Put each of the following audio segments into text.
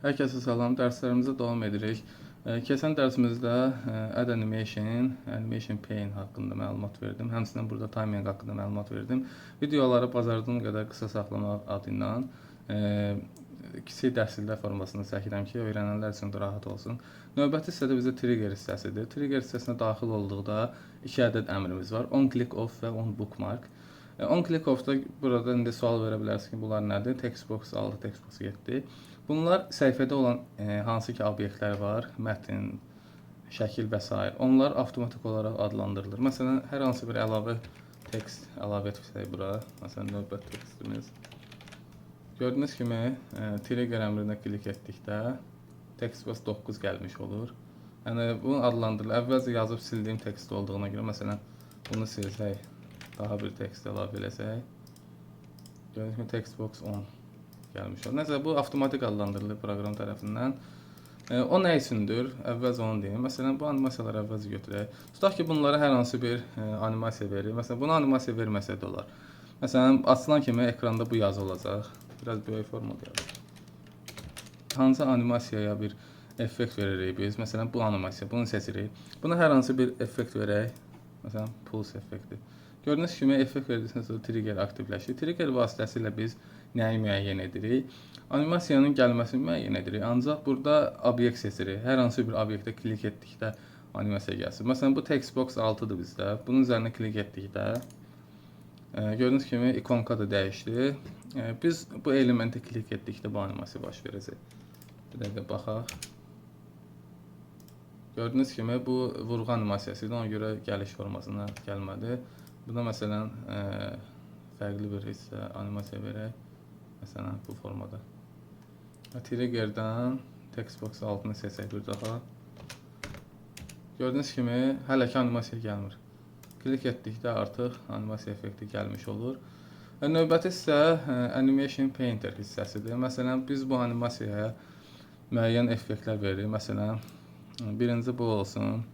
Hər kəsə salam, dərslərimizə davam edirik. Keçən dərsimizdə Add Animation Pane haqqında məlumat verdim. Həmçinin burada timing haqqında məlumat verdim. Videoları bacardığım qədər qısa saxlamaq adıyla kiçik dərsliklər formasında çəkirəm ki, öyrənənlər üçün də rahat olsun. Növbəti hissədə bizə trigger hissəsidir. Trigger hissəsinə daxil olduqda 2 ədəd əmrimiz var. On click off və on bookmark. On click off-da burada indi sual verə bilərsiniz ki, bunlar nədir? Textbox 6, Textbox 7. Bunlar səhifədə olan hansı ki obyektlər var, mətn, şəkil və s. Onlar avtomatik olaraq adlandırılır. Məsələn, hər hansı bir əlavə tekst əlavə etsək bura, məsələn, növbət tekstimiz. Gördüyünüz kimi, trigger əmrinə klik etdikdə Textbox 9 gəlmiş olur. Yəni, bunu adlandırılır. Əvvəlcə yazıb sildiyim tekst olduğuna görə, məsələn, bunu silsək, daha bir tekst əlavə eləsək, gördüyünüz kimi Textbox 10 gəlmiş olur. Nəsə, bu avtomatik adlandırılır proqram tərəfindən. O nə üçündür? Əvvəlcə onu deyim. Məsələn, bu animasiyaları əvvəlcə götürək. Tutaq ki, bunlara hər hansı bir animasiya verir. Məsələn, buna animasiya verməsə də olar. Məsələn, açılan kimi ekranda bu yazı olacaq. Biraz böyük formada yazılır. Hansı animasiyaya bir effekt veririk biz? Məsələn, bu animasiya, bunu seçirik. Buna hər hansı bir effekt verək. Məsələn, pulse effekti. Gördüyünüz kimi, effekt verdikdən sonra trigger aktivləşir. Trigger vasitəsilə biz nəyi müəyyən edirik? Animasiyanın gəlməsini müəyyən edirik. Ancaq burada obyekt seçirik. Hər hansı bir obyektə klik etdikdə animasiya gəlsin. Məsələn, bu Textbox 6-dır bizdə. Bunun üzərinə klik etdikdə gördüyünüz kimi ikonka da dəyişdi. Biz bu elementə klik etdikdə bu animasiya baş verəcək. Bir dəqiqə baxaq. Gördüyünüz kimi bu vurğu animasiyasıdır. Ona görə gəliş formasına gəlmədi. Buna məsələn fərqli bir hissə animasiya verək. Məsələn bu formada. Triggerdən Textbox 6-nı seçək bir daha. Gördüyünüz kimi hələ ki animasiya gəlmir. Klik etdikdə artıq animasiya effekti gəlmiş olur. Növbəti hissə Animation Painter hissəsidir. Məsələn biz bu animasiyaya müəyyən effektlər veririk. Məsələn birinci bu olsun.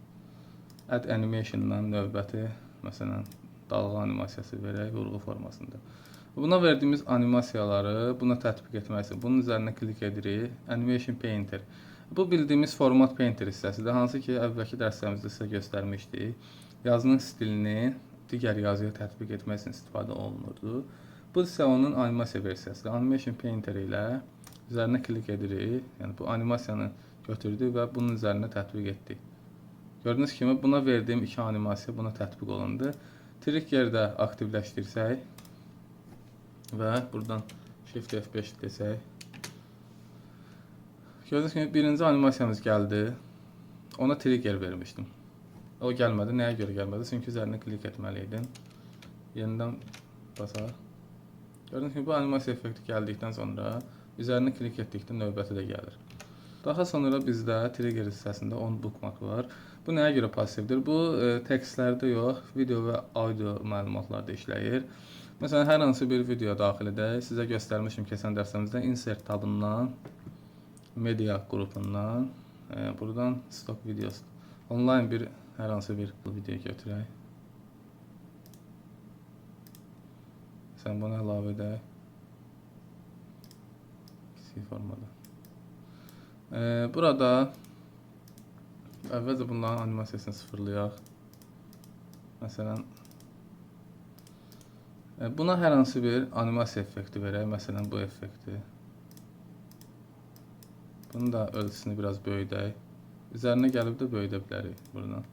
Add Animation-dan növbəti məsələn dalğa animasiyası verək vurğu formasında. Buna verdiyimiz animasiyaları buna tətbiq etmək üçün bunun üzərinə klik edirik. Animation Painter. Bu bildiyimiz format Painter hissəsidir. Hansı ki əvvəlki dərslərimizdə sizə göstərmişdik. Yazının stilini digər yazıya tətbiq etmək üçün istifadə olunurdu. Bu isə onun animasiya versiyasıdır. Animation Painter ilə üzərinə klik edirik. Yəni bu animasiyanı götürdük və bunun üzərinə tətbiq etdik. Gördüyünüz kimi buna verdiyim iki animasiya buna tətbiq olundu. Triggerdə aktivləşdirsək və buradan Shift F5 desək. Gördüyünüz kimi birinci animasiyamız gəldi. Ona trigger vermişdim. O gəlmədi. Nəyə görə gəlmədi? Çünki üzərinə klik etməli idim. Yenidən basaq. Gördüyünüz kimi bu animasiya effekti gəldikdən sonra üzərinə klik etdikdə növbəti də gəlir. Daha sonra bizdə trigger hissəsində on bookmark var. Bu nəyə görə passivdir? Bu tekstlərdə yox, video və audio məlumatlarda işləyir. Məsələn, hər hansı bir video daxil edək. Sizə göstərmişim keçən dərslərimizdə insert tabından, media qrupundan, buradan stock videos, online bir hər hansı bir video götürək. Sən bunu əlavə edək. Kiçik formada. Burada əvvəlcə bunların animasiyasını sıfırlayaq. Məsələn, buna hər hansı bir animasiya effekti verək. Məsələn, bu effekti. Bunun da ölçüsünü biraz böyüdək. Üzərinə gəlib də böyüdə bilərik buradan.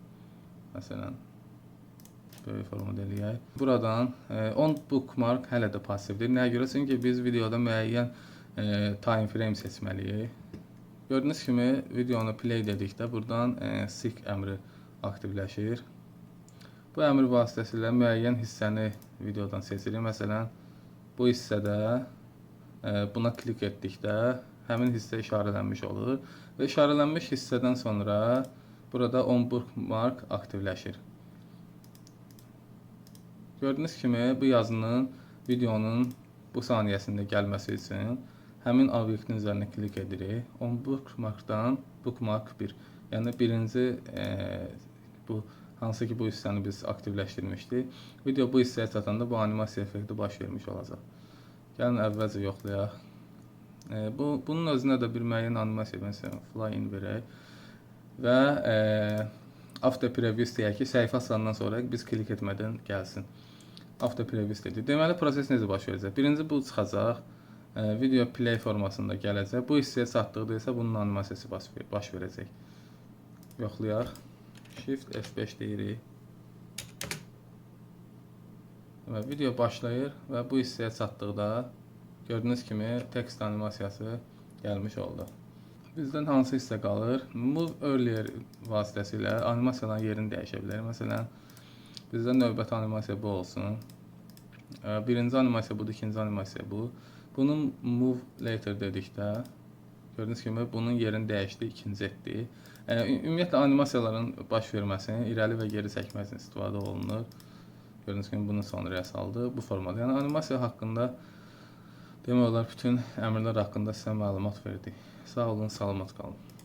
Məsələn, böyük formada eləyək. Buradan on bookmark hələ də passivdir. Nəyə görə? Çünki biz videoda müəyyən time frame seçməliyik. Gördüyünüz kimi videonu play dedikdə buradan seek əmri aktivləşir. Bu əmr vasitəsilə müəyyən hissəni videodan seçirik. Məsələn, bu hissədə buna klik etdikdə həmin hissə işarələnmiş olur. Və işarələnmiş hissədən sonra burada on bookmark aktivləşir. Gördüyünüz kimi bu yazının videonun bu saniyəsində gəlməsi üçün həmin obyektin üzərinə klik edirik. On bookmarkdan bookmark 1. Yəni birinci bu hansı ki bu hissəni biz aktivləşdirmişdik. Video bu hissəyə çatanda bu animasiya effekti baş vermiş olacaq. Gəlin əvvəlcə yoxlayaq. Bunun özünə də bir müəyyən animasiya, məsələn, fly in verək və after preview istəyək ki, səhifə açılandan sonra biz klik etmədən gəlsin. After preview dedi. Deməli, proses necə baş verəcək? Birinci bu çıxacaq, video play formasında gələcək. Bu hissəyə çatdıqda isə bunun animasiyası baş verəcək. Yoxlayaq. Shift F5 deyirik. Və video başlayır və bu hissəyə çatdıqda gördüyünüz kimi tekst animasiyası gəlmiş oldu. Bizdən hansı hissə qalır? Move Earlier vasitəsilə animasiyaların yerini dəyişə bilərik. Məsələn, bizdən növbəti animasiya bu olsun. Birinci animasiya budur, ikinci animasiya bu. Bunun Move Later dedikdə gördüyünüz kimi bunun yerini dəyişdi, ikinci etdi. Ümumiyyətlə animasiyaların baş verməsini irəli və geri çəkmək üçün istifadə olunur. Gördüyünüz kimi bunu sonraya saldı bu formada. Yəni animasiya haqqında demək olar bütün əmrlər haqqında sizə məlumat verdik. Sağ olun, salamat qalın.